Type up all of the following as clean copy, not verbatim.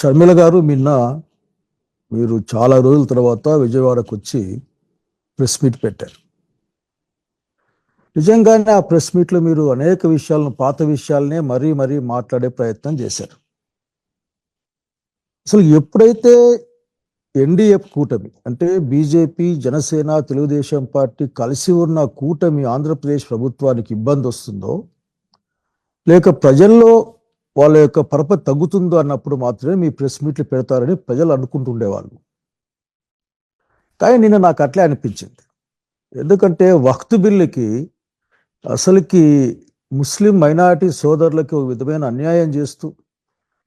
షర్మిల గారు నిన్న మీరు చాలా రోజుల తర్వాత విజయవాడకు వచ్చి ప్రెస్ మీట్ పెట్టారు. నిజంగానే ఆ ప్రెస్ మీట్లో మీరు అనేక విషయాలను, పాత విషయాలనే మరీ మరీ మాట్లాడే ప్రయత్నం చేశారు. అసలు ఎప్పుడైతే ఎన్డీఏ కూటమి అంటే బీజేపీ, జనసేన, తెలుగుదేశం పార్టీ కలిసి ఉన్న కూటమి ఆంధ్రప్రదేశ్ ప్రభుత్వానికి ఇబ్బంది వస్తుందో, లేక ప్రజల్లో వాళ్ళ యొక్క పరపతి తగ్గుతుందో అన్నప్పుడు మాత్రమే మీ ప్రెస్ మీట్లు పెడతారని ప్రజలు అనుకుంటుండేవాళ్ళు. కానీ నిన్న నాకు అట్లే అనిపించింది. ఎందుకంటే వక్త్ బిల్లుకి అసలుకి ముస్లిం మైనారిటీ సోదరులకి ఒక విధమైన అన్యాయం చేస్తూ,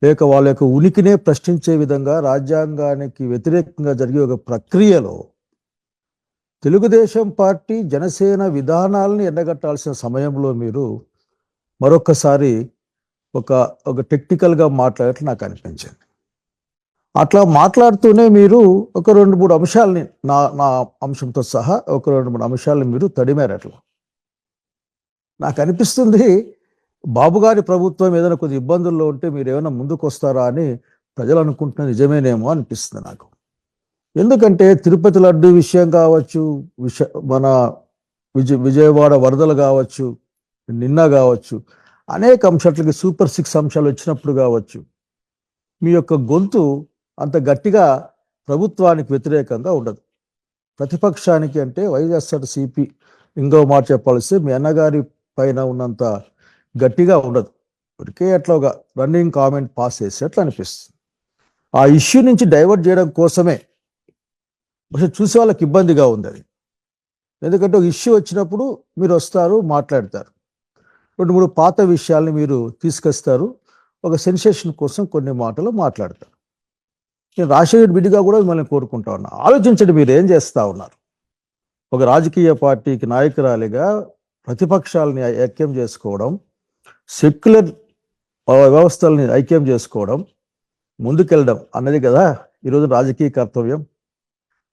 లేక వాళ్ళ యొక్క ఉనికినే ప్రశ్నించే విధంగా రాజ్యాంగానికి వ్యతిరేకంగా జరిగే ఒక ప్రక్రియలో తెలుగుదేశం పార్టీ, జనసేన విధానాలను ఎండగట్టాల్సిన సమయంలో మీరు మరొకసారి ఒక టెక్నికల్గా మాట్లాడేట్లు నాకు అనిపించింది. అట్లా మాట్లాడుతూనే మీరు ఒక 2-3 అంశాలని నా అంశంతో సహా ఒక 2-3 అంశాలను మీరు తడిమారు. అట్లా నాకు అనిపిస్తుంది, బాబు గారి ప్రభుత్వం ఏదైనా కొద్ది ఇబ్బందుల్లో ఉంటే మీరు ఏమైనా ముందుకు వస్తారా అని ప్రజలు అనుకుంటున్న నిజమేనేమో అనిపిస్తుంది నాకు. ఎందుకంటే తిరుపతి లడ్డు విషయం కావచ్చు, మన విజయవాడ వరదలు కావచ్చు, నిన్న కావచ్చు, అనేక అంశాలకి సూపర్ 6 అంశాలు వచ్చినప్పుడు కావచ్చు, మీ యొక్క గొంతు అంత గట్టిగా ప్రభుత్వానికి వ్యతిరేకంగా ఉండదు. ప్రతిపక్షానికి అంటే వైఎస్ఆర్సీపీ ఇంకో మాట చెప్పాల్సి మీ అన్నగారి పైన ఉన్నంత గట్టిగా ఉండదు. ఇప్పటికే అట్లా ఒక రన్నింగ్ కామెంట్ పాస్ చేసేట్లు అనిపిస్తుంది. ఆ ఇష్యూ నుంచి డైవర్ట్ చేయడం కోసమే చూసే వాళ్ళకి ఇబ్బందిగా ఉంది అది. ఎందుకంటే ఒక ఇష్యూ వచ్చినప్పుడు మీరు వస్తారు, మాట్లాడతారు, 2-3 పాత విషయాల్ని మీరు తీసుకొస్తారు, ఒక సెన్సేషన్ కోసం కొన్ని మాటలు మాట్లాడతారు. నేను రాజశేఖర్ బిడ్డగా కూడా మిమ్మల్ని కోరుకుంటా ఉన్నా, ఆలోచించండి మీరు ఏం చేస్తూ ఉన్నారు. ఒక రాజకీయ పార్టీకి నాయకురాలిగా ప్రతిపక్షాలని ఐక్యం చేసుకోవడం, సెక్యులర్ వ్యవస్థల్ని ఐక్యం చేసుకోవడం, ముందుకెళ్ళడం అన్నది కదా ఈరోజు రాజకీయ కర్తవ్యం.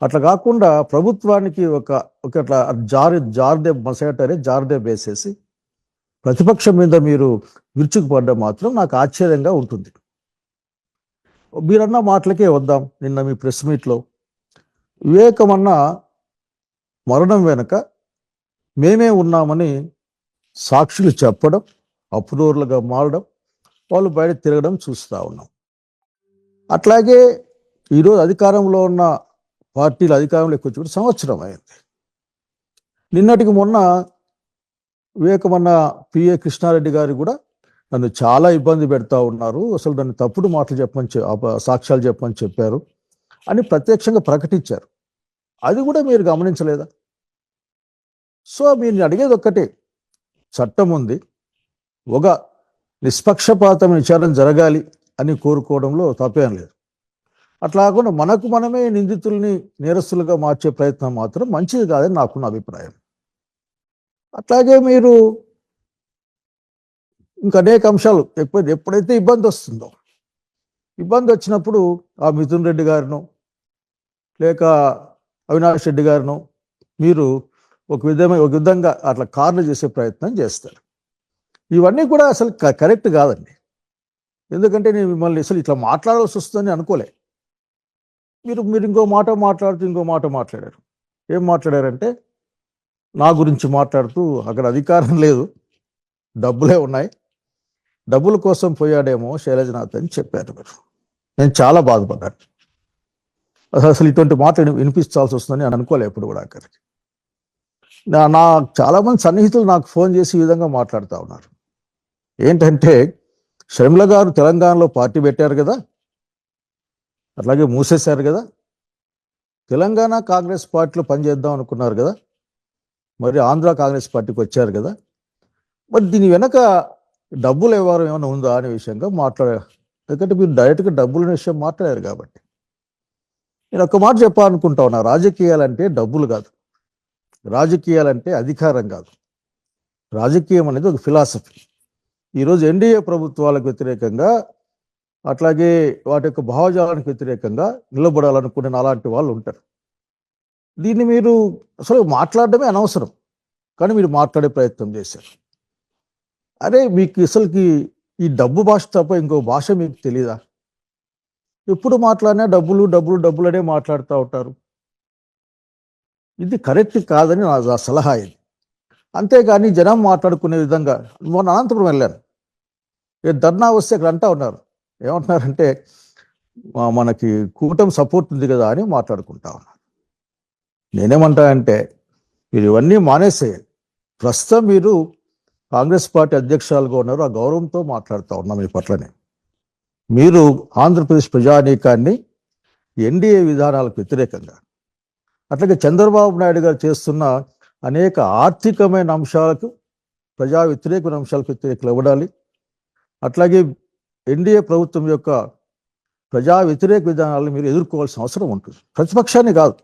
అట్లా కాకుండా ప్రభుత్వానికి అట్లా జార్దే మసగటనే జార్దే వేసేసి ప్రతిపక్షం మీద మీరు విరుచుకుపడ్డం మాత్రం నాకు ఆశ్చర్యంగా ఉంటుంది. మీరన్న మాటలకే వద్దాం. నిన్న మీ ప్రెస్ మీట్లో వివేకమన్న మరణం వెనుక మేమే ఉన్నామని సాక్షులు చెప్పడం, అప్రూవర్లుగా మారడం, వాళ్ళు బయట తిరగడం చూస్తూ ఉన్నాం. అట్లాగే ఈరోజు అధికారంలో ఉన్న పార్టీలు అధికారంలోకి వచ్చి కూడా సంవత్సరం అయింది. నిన్నటికి మొన్న వివేకమన్న పిఏ కృష్ణారెడ్డి గారు కూడా నన్ను చాలా ఇబ్బంది పెడతా ఉన్నారు, అసలు నన్ను తప్పుడు మాటలు చెప్పమని సాక్ష్యాలు చెప్పమని చెప్పారు అని ప్రత్యక్షంగా ప్రకటించారు. అది కూడా మీరు గమనించలేదా? సో మీరు అడిగేది ఒక్కటే, చట్టం ఉంది, ఒక నిష్పక్షపాతమైన విచారణ జరగాలి అని కోరుకోవడంలో తప్పేం లేదు. అట్లా కాకుండా మనకు మనమే నిందితుల్ని నేరస్తులుగా మార్చే ప్రయత్నం మాత్రం మంచిది కాదని నాకున్న అభిప్రాయం. అట్లాగే మీరు ఇంకా అనేక అంశాలు ఎప్పుడైతే ఇబ్బంది వస్తుందో, ఇబ్బంది వచ్చినప్పుడు ఆ మిథున్ రెడ్డి గారిను లేక అవినాష్ రెడ్డి గారిను మీరు ఒక విధంగా అట్లా కార్లు చేసే ప్రయత్నం చేస్తారు. ఇవన్నీ కూడా అసలు కరెక్ట్ కాదండి. ఎందుకంటే నేను మిమ్మల్ని అసలు ఇట్లా మాట్లాడాల్సి వస్తుందని అనుకోలే. మీరు ఇంకో మాట మాట్లాడారు. ఏం మాట్లాడారంటే, నా గురించి మాట్లాడుతూ అక్కడ అధికారం లేదు, డబ్బులే ఉన్నాయి, డబ్బుల కోసం పోయాడేమో శైలజనాథ్ అని చెప్పారు మీరు. నేను చాలా బాధపడ్డాను. అసలు ఇటువంటి మాటలు వినిపించాల్సి వస్తుందని నేను అనుకోలే ఎప్పుడు కూడా. అక్కడికి నా చాలామంది సన్నిహితులు నాకు ఫోన్ చేసి ఈ విధంగా మాట్లాడుతూ ఉన్నారు. ఏంటంటే, షర్మిల గారు తెలంగాణలో పార్టీ పెట్టారు కదా, అట్లాగే మూసేశారు కదా, తెలంగాణ కాంగ్రెస్ పార్టీలో పనిచేద్దాం అనుకున్నారు కదా, మరి ఆంధ్ర కాంగ్రెస్ పార్టీకి వచ్చారు కదా, మరి దీని వెనక డబ్బులు వ్యవహారం ఏమైనా ఉందా అనే విషయంగా మాట్లాడారు. ఎందుకంటే మీరు డైరెక్ట్గా డబ్బుల విషయం మాట్లాడారు కాబట్టి. నేను ఒక మాట చెప్పాలనుకుంటా ఉన్నా, రాజకీయాలంటే డబ్బులు కాదు, రాజకీయాలంటే అధికారం కాదు, రాజకీయం అనేది ఒక ఫిలాసఫీ. ఈరోజు ఎన్డీఏ ప్రభుత్వాలకు వ్యతిరేకంగా, అట్లాగే వాటి యొక్క భావజాలానికి వ్యతిరేకంగా నిలబడాలనుకునే అలాంటి వాళ్ళు ఉంటారు. దీన్ని మీరు అసలు మాట్లాడడమే అనవసరం, కానీ మీరు మాట్లాడే ప్రయత్నం చేశారు. అరే మీకు అసలుకి ఈ డబ్బు భాష తప్ప ఇంకో భాష మీకు తెలీదా? ఎప్పుడు మాట్లాడినా డబ్బులు డబ్బులు డబ్బులు అనే మాట్లాడుతూ ఉంటారు. ఇది కరెక్ట్ కాదని నా సలహా ఇది. అంతేగాని జనం మాట్లాడుకునే విధంగా మొన్న అనంతపురం వెళ్ళాను. ధర్నా వస్తే ఇక్కడ అంటా ఉన్నారు, ఏమంటున్నారంటే మనకి కూటమి సపోర్ట్ ఉంది కదా అని మాట్లాడుకుంటా ఉన్నారు. నేనేమంటా అంటే మీరు ఇవన్నీ మానేసేయండి. ప్రస్తుతం మీరు కాంగ్రెస్ పార్టీ అధ్యక్షురాలుగా ఉన్నారు, ఆ గౌరవంతో మాట్లాడుతూ ఉన్నాం మీ పట్లనే. మీరు ఆంధ్రప్రదేశ్ ప్రజానీకాన్ని ఎన్డీఏ విధానాలకు వ్యతిరేకంగా, అట్లాగే చంద్రబాబు నాయుడు గారు చేస్తున్న అనేక ఆర్థికమైన అంశాలకు, ప్రజా వ్యతిరేకమైన అంశాలకు వ్యతిరేకలు ఇవ్వడాలి. అట్లాగే ఎన్డీఏ ప్రభుత్వం యొక్క ప్రజా వ్యతిరేక విధానాలను మీరు ఎదుర్కోవాల్సిన అవసరం ఉంటుంది. ప్రతిపక్షాన్ని కాదు,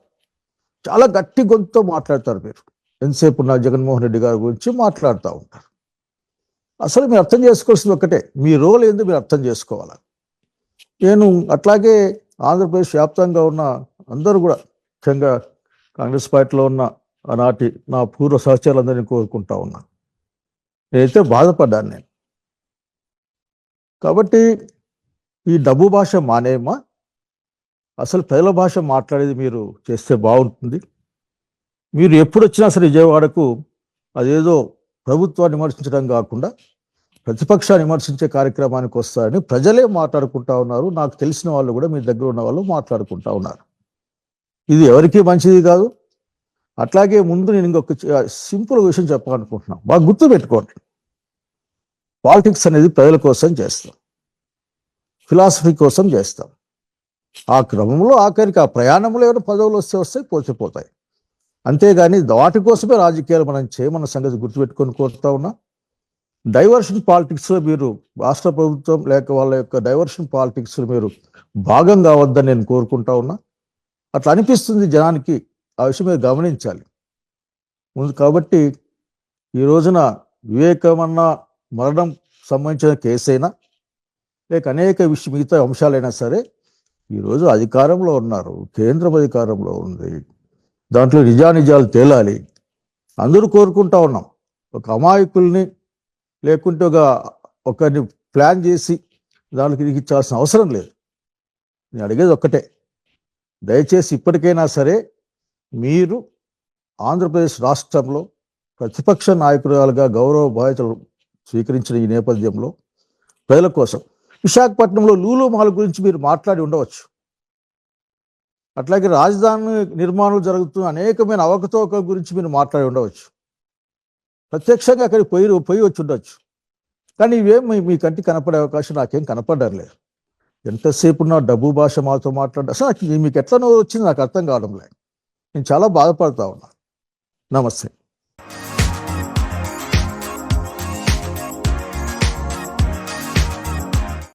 చాలా గట్టి గొంతుతో మాట్లాడతారు మీరు. ఎంతసేపు ఉన్న జగన్మోహన్ రెడ్డి గారి గురించి మాట్లాడుతూ ఉంటారు. అసలు మీరు అర్థం చేసుకోవాల్సింది ఒక్కటే, మీ రోల్ ఏందో మీరు అర్థం చేసుకోవాలి. నేను అట్లాగే ఆంధ్రప్రదేశ్ వ్యాప్తంగా ఉన్న అందరూ కూడా, ముఖ్యంగా కాంగ్రెస్ పార్టీలో ఉన్న ఆనాటి నా పూర్వ సహచరులందరినీ కోరుకుంటా ఉన్నా. నేనైతే బాధపడ్డాను నేను. కాబట్టి ఈ డబ్బు భాష మానేయమా, అసలు ప్రజల భాష మాట్లాడేది మీరు చేస్తే బాగుంటుంది. మీరు ఎప్పుడు వచ్చినా సరే విజయవాడకు అదేదో ప్రభుత్వాన్ని విమర్శించడం కాకుండా ప్రతిపక్షాన్ని విమర్శించే కార్యక్రమానికి వస్తారని ప్రజలే మాట్లాడుకుంటా ఉన్నారు. నాకు తెలిసిన వాళ్ళు కూడా, మీ దగ్గర ఉన్న వాళ్ళు మాట్లాడుకుంటా ఉన్నారు. ఇది ఎవరికీ మంచిది కాదు. అట్లాగే ముందు నేను ఇంకొక సింపుల్ విషయం చెప్పాలనుకుంటున్నాను, బాగా గుర్తు పెట్టుకోండి. పాలిటిక్స్ అనేది ప్రజల కోసం చేస్తాం, ఫిలాసఫీ కోసం చేస్తాం. ఆ క్రమంలో ఆఖరికి ఆ ప్రయాణంలో ఏమైనా పదవులు వస్తాయి, పోచిపోతాయి. అంతేగాని వాటి కోసమే రాజకీయాలు మనం చేయమన్న సంగతి గుర్తుపెట్టుకొని కోరుతా ఉన్నా. డైవర్షన్ పాలిటిక్స్లో మీరు, రాష్ట్ర ప్రభుత్వం లేక వాళ్ళ యొక్క డైవర్షన్ పాలిటిక్స్లో మీరు భాగం కావద్దని నేను కోరుకుంటా ఉన్నా. అట్లా అనిపిస్తుంది జనానికి, ఆ విషయం మీరు గమనించాలి ముందు. కాబట్టి ఈ రోజున వివేకమన్న మరణం సంబంధించిన కేసైనా లేక అనేక మిగతా అంశాలైనా సరే, ఈరోజు అధికారంలో ఉన్నారు, కేంద్రం అధికారంలో ఉంది, దాంట్లో నిజానిజాలు తేలాలి. అందరూ కోరుకుంటా ఉన్నాం. ఒక అమాయకుల్ని లేకుంటే ఒకరిని ప్లాన్ చేసి దానికి ఇరికించాల్సిన అవసరం లేదు. నేను అడిగేది ఒక్కటే, దయచేసి ఇప్పటికైనా సరే మీరు ఆంధ్రప్రదేశ్ రాష్ట్రంలో ప్రతిపక్ష నాయకురాలుగా గౌరవ బాధ్యతలు స్వీకరించిన ఈ నేపథ్యంలో ప్రజల కోసం విశాఖపట్నంలో లూలు మాల్ గురించి మీరు మాట్లాడి ఉండవచ్చు. అట్లాగే రాజధాని నిర్మాణం జరుగుతున్న అనేకమైన అవకతవకల గురించి మీరు మాట్లాడి ఉండవచ్చు. ప్రత్యక్షంగా అక్కడికి పోయి వచ్చి ఉండొచ్చు. కానీ ఇవేం మీ కంటికి కనపడే అవకాశం నాకేం కనపడలేదు. ఎంతసేపు నా డబ్బు భాష మాతో మాట్లాడ, అసలు మీకు ఎట్లా వచ్చింది నాకు అర్థం కావడం లేదు. నేను చాలా బాధపడతా ఉన్నా. నమస్తే.